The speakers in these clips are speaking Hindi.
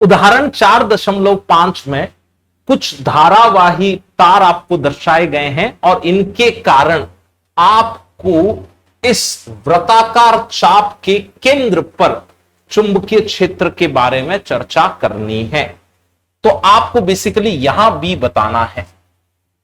उदाहरण 4.5 में कुछ धारावाही तार आपको दर्शाए गए हैं और इनके कारण आपको इस वृत्ताकार चाप के केंद्र पर चुंबकीय क्षेत्र के बारे में चर्चा करनी है। तो आपको बेसिकली यहां बी बताना है।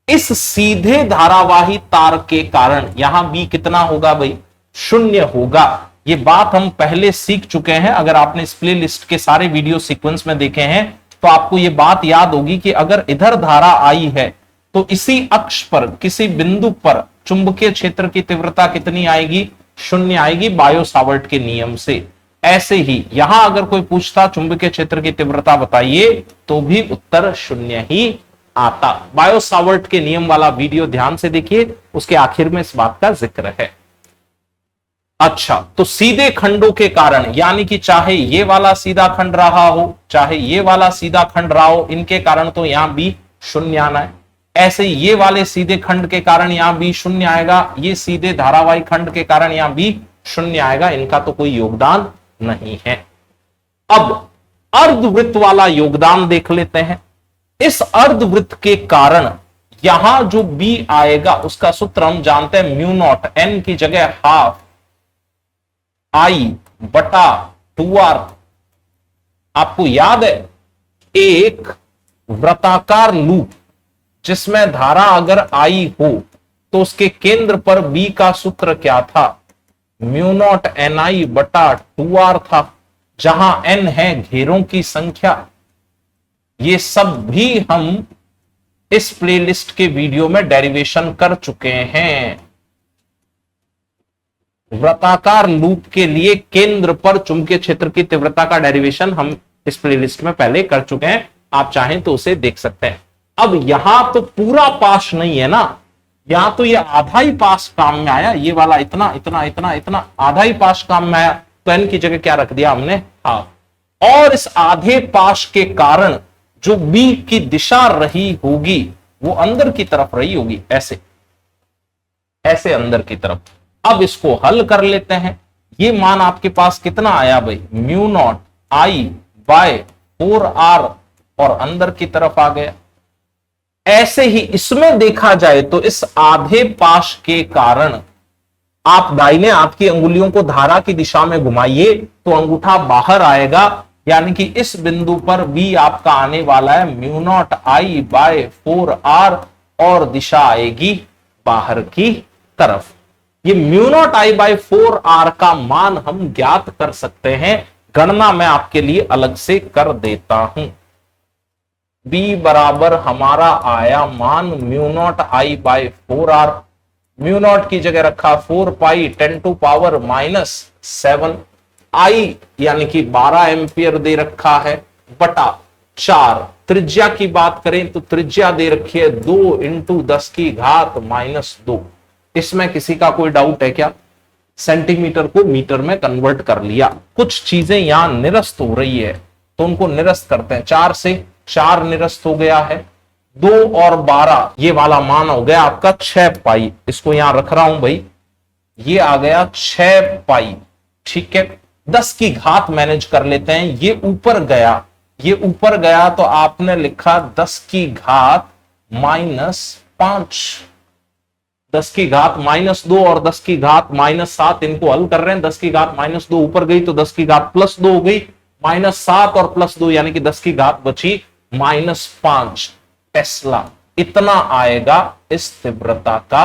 इस सीधे धारावाही तार के कारण यहां बी कितना होगा भाई? 0 होगा। ये बात हम पहले सीख चुके हैं। अगर आपने इस प्ले लिस्ट के सारे वीडियो सीक्वेंस में देखे हैं तो आपको यह बात याद होगी कि अगर इधर धारा आई है तो इसी अक्ष पर किसी बिंदु पर चुंबकीय क्षेत्र की तीव्रता कितनी आएगी? 0 आएगी, बायो सावर्ट के नियम से। ऐसे ही यहां अगर कोई पूछता चुंबकीय क्षेत्र की तीव्रता बताइए तो भी उत्तर 0 ही आता। बायो सावर्ट के नियम वाला वीडियो ध्यान से देखिए, उसके आखिर में इस बात का जिक्र है। अच्छा, तो सीधे खंडों के कारण, यानी कि चाहे ये वाला सीधा खंड रहा हो चाहे ये वाला सीधा खंड रहा हो, इनके कारण तो यहां भी 0 आना है। ऐसे ही ये वाले सीधे खंड के कारण यहां भी 0 आएगा, ये सीधे धारावाही खंड के कारण यहां भी 0 आएगा। इनका तो कोई योगदान नहीं है। अब अर्धवृत्त वाला योगदान देख लेते हैं। इस अर्धवृत्त के कारण यहां जो बी आएगा उसका सूत्र हम जानते हैं, म्यू नॉट एन की जगह हाफ आई बटा 2r। आपको याद है एक वृत्ताकार लूप जिसमें धारा अगर आई हो तो उसके केंद्र पर बी का सूत्र क्या था? म्यू नॉट एन आई बटा 2r था, जहां n है घेरों की संख्या। ये सब भी हम इस प्लेलिस्ट के वीडियो में डेरिवेशन कर चुके हैं। वृत्ताकार लूप के लिए केंद्र पर चुंबकीय क्षेत्र की तीव्रता का डेरिवेशन हम इस प्लेलिस्ट में पहले कर चुके हैं, आप चाहें तो उसे देख सकते हैं। अब यहां तो पूरा पास नहीं है ना, यहां तो ये आधा ही पास काम में आया, ये वाला इतना इतना इतना इतना आधा ही पास काम में आया, तो एन की जगह क्या रख दिया हमने? हाफ। और इस आधे पास के कारण जो बी की दिशा रही होगी वो अंदर की तरफ रही होगी, ऐसे ऐसे अंदर की तरफ। अब इसको हल कर लेते हैं। ये मान आपके पास कितना आया भाई? Mu not I bye 4r और अंदर की तरफ आ गया। ऐसे ही इसमें देखा जाए तो इस आधे पाश के कारण आप दाहिने हाथ की अंगुलियों को धारा की दिशा में घुमाइए तो अंगूठा बाहर आएगा, यानी कि इस बिंदु पर बी आपका आने वाला है mu not I bye 4r और दिशा आएगी बाहर की तरफ। ये mu not I bye 4r का मान हम ज्ञात कर सकते हैं, गणना मैं आपके लिए अलग से कर देता हूं। b बराबर हमारा आया मान mu not I bye 4r, mu naught की जगह रखा 4 पाई 10 टू पावर -7, आई यानी कि 12 एम्पियर दे रखा है बटा 4। त्रिज्या की बात करें तो त्रिज्या दे रखी है 2 इंटू 10 की घात -2। इसमें किसी का कोई डाउट है क्या? सेंटीमीटर को मीटर में कन्वर्ट कर लिया। कुछ चीजें यहां निरस्त हो रही है तो उनको निरस्त करते हैं। 4 से 4 निरस्त हो गया है, 2 और 12 ये वाला मान हो गया आपका 6 पाई। इसको यहां रख रहा हूं भाई, ये आ गया 6 पाई। ठीक है, 10 की घात मैनेज कर लेते हैं। ये ऊपर गया, ये ऊपर गया तो आपने लिखा 10 की घात -5, 10 की घात -2 और 10 की घात -7, इनको हल कर रहे हैं। 10 की घात -2 ऊपर गई तो 10 की घात +2 हो गई, -7 और +2 यानी कि 10 की घात बची -5 टेस्ला। इतना आएगा इस तीव्रता का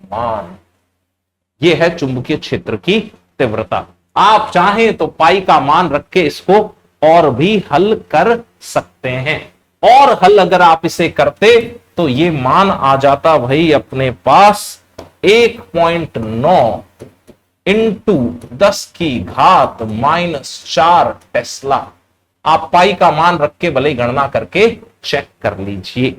मान। यह है चुंबकीय क्षेत्र की तीव्रता। आप चाहें तो पाई का मान रख के इसको और भी हल कर सकते हैं। और हल अगर आप इसे करते तो ये मान आ जाता भाई अपने पास 1.9 इंटू 10 की घात -4 टेस्ला। आप पाई का मान रख के भले गणना करके चेक कर लीजिए।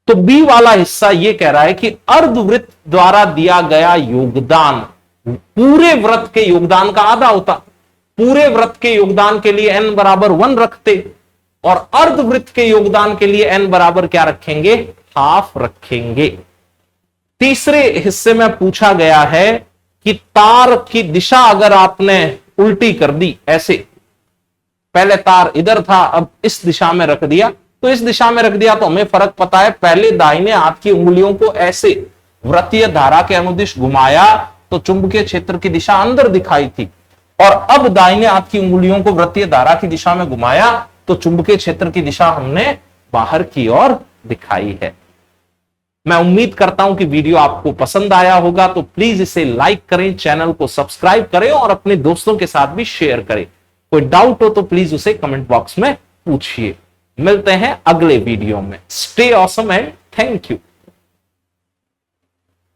तो बी वाला हिस्सा ये कह रहा है कि अर्धवृत्त द्वारा दिया गया योगदान पूरे वृत्त के योगदान का आधा होता। पूरे वृत्त के योगदान के लिए n बराबर 1 रखते और अर्धवृत्त के योगदान के लिए n बराबर क्या रखेंगे? हाफ रखेंगे। तीसरे हिस्से में पूछा गया है कि तार की दिशा अगर आपने उल्टी कर दी ऐसे, पहले तार इधर था, अब इस दिशा में रख दिया, तो इस दिशा में रख दिया तो हमें फर्क पता है। पहले दाहिने हाथ की उंगलियों को ऐसे वृत्तीय धारा के अनुदिश घुमाया तो चुंबकीय क्षेत्र की दिशा अंदर दिखाई थी, और अब दाहिने हाथ की उंगलियों को वृत्तीय धारा की दिशा में घुमाया तो चुंबकीय क्षेत्र की दिशा हमने बाहर की ओर दिखाई है। मैं उम्मीद करता हूं कि वीडियो आपको पसंद आया होगा, तो प्लीज इसे लाइक करें, चैनल को सब्सक्राइब करें और अपने दोस्तों के साथ भी शेयर करें। कोई डाउट हो तो प्लीज उसे कमेंट बॉक्स में पूछिए। मिलते हैं अगले वीडियो में। Stay awesome and thank you.